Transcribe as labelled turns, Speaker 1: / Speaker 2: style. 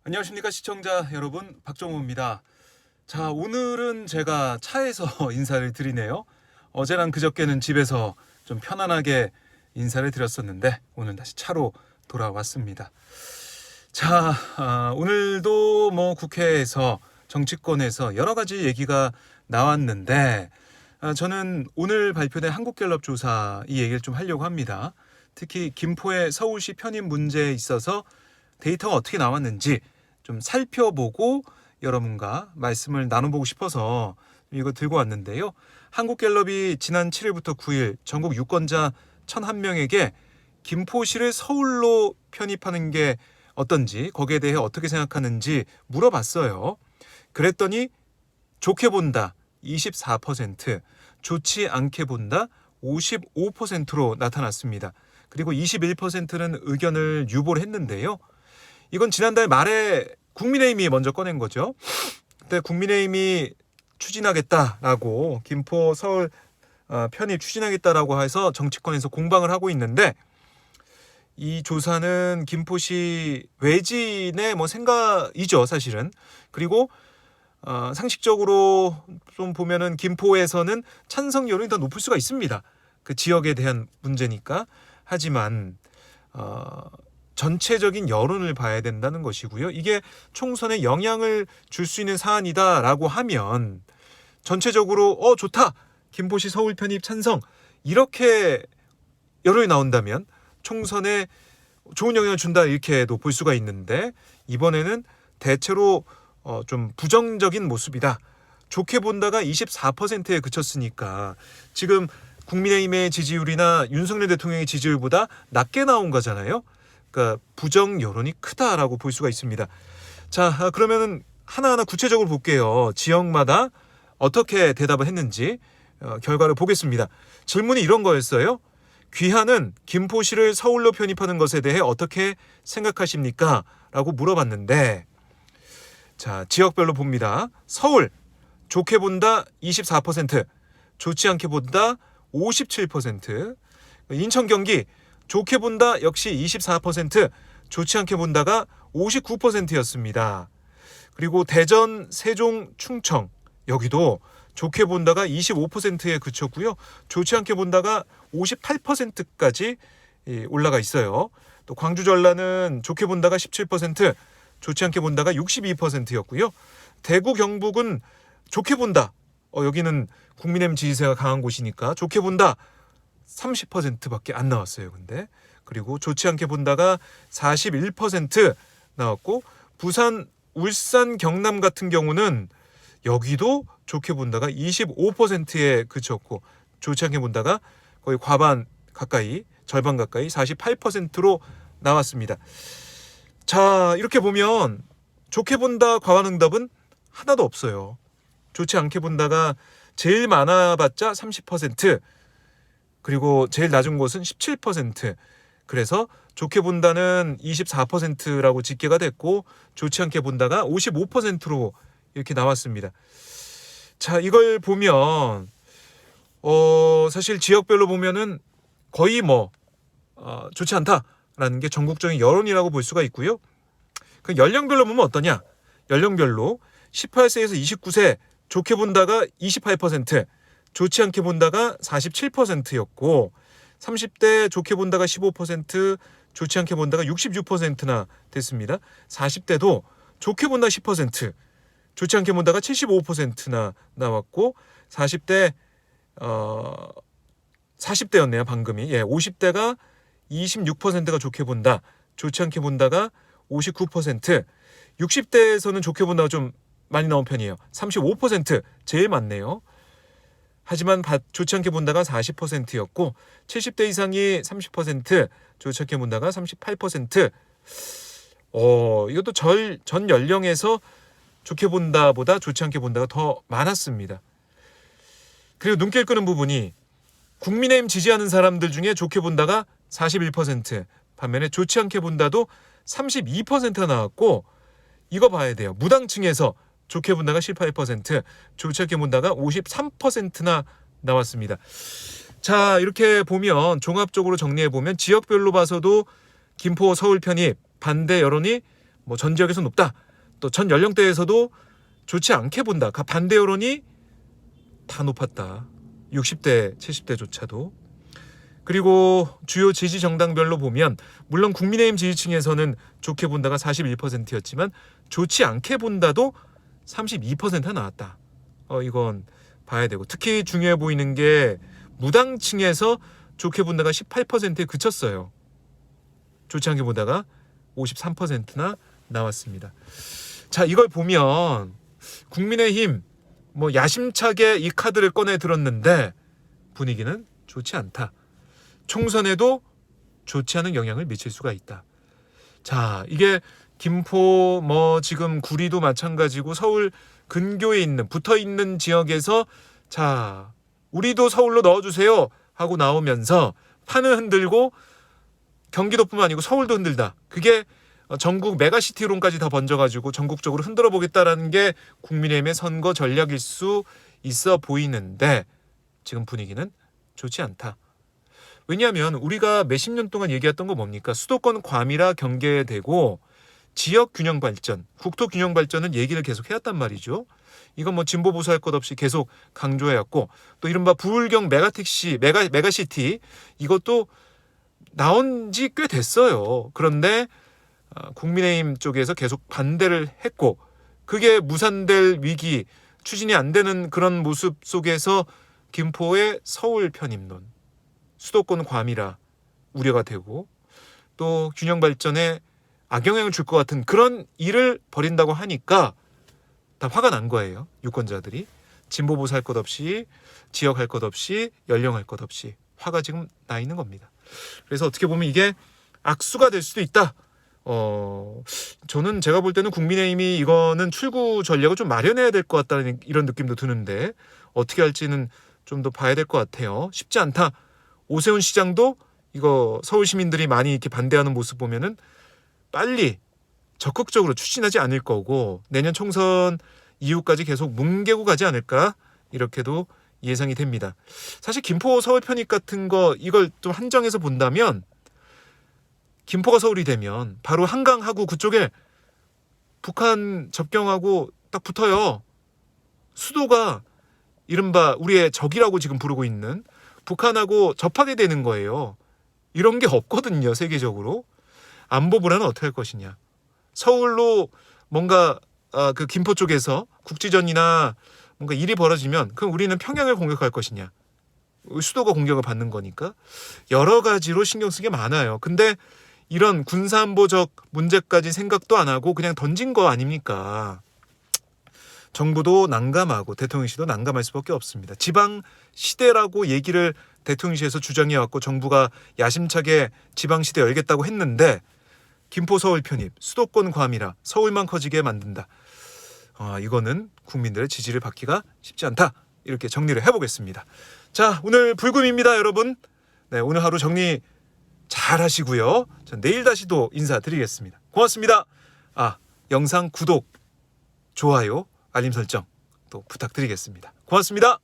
Speaker 1: 안녕하십니까 시청자 여러분, 박정호입니다. 자, 오늘은 제가 차에서 인사를 드리네요. 어제랑 그저께는 집에서 좀 편안하게 인사를 드렸었는데 오늘 다시 차로 돌아왔습니다. 자, 오늘도 국회에서 정치권에서 여러 가지 얘기가 나왔는데 저는 오늘 발표된 한국갤럽 조사 이 얘기를 좀 하려고 합니다. 특히 김포의 서울시 편입 문제에 있어서 데이터가 어떻게 나왔는지 좀 살펴보고 여러분과 말씀을 나눠보고 싶어서 이거 들고 왔는데요. 한국갤럽이 지난 7일부터 9일 전국 유권자 1,001명에게 김포시를 서울로 편입하는 게 어떤지, 거기에 대해 어떻게 생각하는지 물어봤어요. 그랬더니 좋게 본다 24%, 좋지 않게 본다 55%로 나타났습니다. 그리고 21%는 의견을 유보를 했는데요. 이건 지난달 말에 국민의힘이 먼저 꺼낸 거죠. 그때 국민의힘이 추진하겠다라고, 김포 서울 편입 추진하겠다라고 해서 정치권에서 공방을 하고 있는데, 이 조사는 김포시 외진의 생각이죠, 사실은. 그리고 상식적으로 좀 보면은 김포에서는 찬성 여론이 더 높을 수가 있습니다. 그 지역에 대한 문제니까. 하지만 전체적인 여론을 봐야 된다는 것이고요. 이게 총선에 영향을 줄 수 있는 사안이다라고 하면 전체적으로 좋다, 김포시 서울 편입 찬성, 이렇게 여론이 나온다면 총선에 좋은 영향을 준다, 이렇게도 볼 수가 있는데, 이번에는 대체로 좀 부정적인 모습이다, 좋게 본다가 24%에 그쳤으니까 지금 국민의힘의 지지율이나 윤석열 대통령의 지지율보다 낮게 나온 거잖아요. 그러니까 부정 여론이 크다라고 볼 수가 있습니다. 자, 그러면은 하나하나 구체적으로 볼게요. 지역마다 어떻게 대답을 했는지 결과를 보겠습니다. 질문이 이런 거였어요. 귀하는 김포시를 서울로 편입하는 것에 대해 어떻게 생각하십니까? 라고 물어봤는데, 자, 지역별로 봅니다. 서울 좋게 본다 24%, 좋지 않게 본다 57%, 인천 경기 좋게 본다 역시 24%, 좋지 않게 본다가 59%였습니다. 그리고 대전, 세종, 충청 여기도 좋게 본다가 25%에 그쳤고요. 좋지 않게 본다가 58%까지 올라가 있어요. 또 광주, 전라는 좋게 본다가 17%, 좋지 않게 본다가 62%였고요. 대구, 경북은 좋게 본다, 여기는 국민의힘 지지세가 강한 곳이니까 좋게 본다 30%밖에 안 나왔어요. 근데 그리고 좋지 않게 본다가 41% 나왔고, 부산, 울산, 경남 같은 경우는 여기도 좋게 본다가 25%에 그쳤고, 좋지 않게 본다가 거의 과반 가까이, 절반 가까이 48%로 나왔습니다. 자, 이렇게 보면 좋게 본다 과반 응답은 하나도 없어요. 좋지 않게 본다가 제일 많아봤자 30%, 그리고 제일 낮은 곳은 17%. 그래서 좋게 본다는 24%라고 집계가 됐고, 좋지 않게 본다가 55%로 이렇게 나왔습니다. 자, 이걸 보면 사실 지역별로 보면은 거의 좋지 않다라는 게 전국적인 여론이라고 볼 수가 있고요. 그 연령별로 보면 어떠냐? 연령별로 18세에서 29세 좋게 본다가 28%, 좋지 않게 본다가 47%였고, 30대 좋게 본다가 15%, 좋지 않게 본다가 66%나 됐습니다. 40대도 좋게 본다 10%, 좋지 않게 본다가 75%나 나왔고, 40대 40대였네요 방금이. 50대가 26%가 좋게 본다, 좋지 않게 본다가 59%, 60대에서는 좋게 본다가 좀 많이 나온 편이에요. 35%, 제일 많네요. 하지만 좋지 않게 본다가 40%였고, 70대 이상이 30%, 좋지 않게 본다가 38%. 이것도 전 연령에서 좋게 본다보다 좋지 않게 본다가 더 많았습니다. 그리고 눈길 끄는 부분이 국민의힘 지지하는 사람들 중에 좋게 본다가 41%, 반면에 좋지 않게 본다도 32%가 나왔고, 이거 봐야 돼요. 무당층에서 좋게 본다가 18%, 좋지 않게 본다가 53%나 나왔습니다. 자, 이렇게 보면 종합적으로 정리해보면 지역별로 봐서도 김포 서울 편입 반대 여론이 뭐 전 지역에서 높다. 또 전 연령대에서도 좋지 않게 본다. 반대 여론이 다 높았다. 60대, 70대조차도. 그리고 주요 지지 정당별로 보면 물론 국민의힘 지지층에서는 좋게 본다가 41%였지만 좋지 않게 본다도 32%가 나왔다. 이건 봐야 되고 특히 중요해 보이는 게 무당층에서 좋게 본다가 18%에 그쳤어요. 좋지 않게 보다가 53%나 나왔습니다. 자, 이걸 보면 국민의힘 뭐 야심차게 이 카드를 꺼내 들었는데 분위기는 좋지 않다. 총선에도 좋지 않은 영향을 미칠 수가 있다. 자, 이게 김포 뭐 지금 구리도 마찬가지고 서울 근교에 있는 붙어 있는 지역에서 자, 우리도 서울로 넣어주세요 하고 나오면서 판을 흔들고 경기도뿐만 아니고 서울도 흔들다. 그게 전국 메가시티론까지 다 번져가지고 전국적으로 흔들어 보겠다라는 게 국민의힘의 선거 전략일 수 있어 보이는데 지금 분위기는 좋지 않다. 왜냐하면 우리가 몇십 년 동안 얘기했던 거 뭡니까? 수도권 과밀화 경계되고 지역 균형 발전, 국토 균형 발전은 얘기를 계속 해왔단 말이죠. 이건 뭐 진보 보수 할 것 없이 계속 강조해왔고 또 이른바 부울경 메가택시, 메가시티 이것도 나온 지 꽤 됐어요. 그런데 국민의힘 쪽에서 계속 반대를 했고 그게 무산될 위기, 추진이 안 되는 그런 모습 속에서 김포의 서울 편입론, 수도권 과밀화 우려가 되고 또 균형 발전에 악영향을 줄 것 같은 그런 일을 벌인다고 하니까 다 화가 난 거예요. 유권자들이. 진보 보수 할 것 없이 지역 할 것 없이 연령 할 것 없이 화가 지금 나 있는 겁니다. 그래서 어떻게 보면 이게 악수가 될 수도 있다. 저는 제가 볼 때는 국민의힘이 이거는 출구 전략을 좀 마련해야 될 것 같다는 이런 느낌도 드는데 어떻게 할지는 좀 더 봐야 될 것 같아요. 쉽지 않다. 오세훈 시장도 이거 서울 시민들이 많이 이렇게 반대하는 모습 보면은 빨리 적극적으로 추진하지 않을 거고 내년 총선 이후까지 계속 뭉개고 가지 않을까 이렇게도 예상이 됩니다. 사실 김포 서울 편입 같은 거 이걸 좀 한정해서 본다면 김포가 서울이 되면 바로 한강하고 그쪽에 북한 접경하고 딱 붙어요. 수도가 이른바 우리의 적이라고 지금 부르고 있는 북한하고 접하게 되는 거예요. 이런 게 없거든요. 세계적으로. 안보 불안은 어떻게 할 것이냐. 서울로 뭔가 그 김포 쪽에서 국지전이나 뭔가 일이 벌어지면 그럼 우리는 평양을 공격할 것이냐. 수도가 공격을 받는 거니까. 여러 가지로 신경 쓰게 많아요. 근데 이런 군사안보적 문제까지 생각도 안 하고 그냥 던진 거 아닙니까? 정부도 난감하고 대통령실도 난감할 수밖에 없습니다. 지방시대라고 얘기를 대통령실에서 주장해왔고 정부가 야심차게 지방시대 열겠다고 했는데 김포 서울 편입, 수도권 과밀화, 서울만 커지게 만든다. 이거는 국민들의 지지를 받기가 쉽지 않다. 이렇게 정리를 해보겠습니다. 자, 오늘 불금입니다, 여러분. 네, 오늘 하루 정리 잘 하시고요. 전 내일 다시 또 인사드리겠습니다. 고맙습니다. 영상 구독, 좋아요, 알림 설정 또 부탁드리겠습니다. 고맙습니다.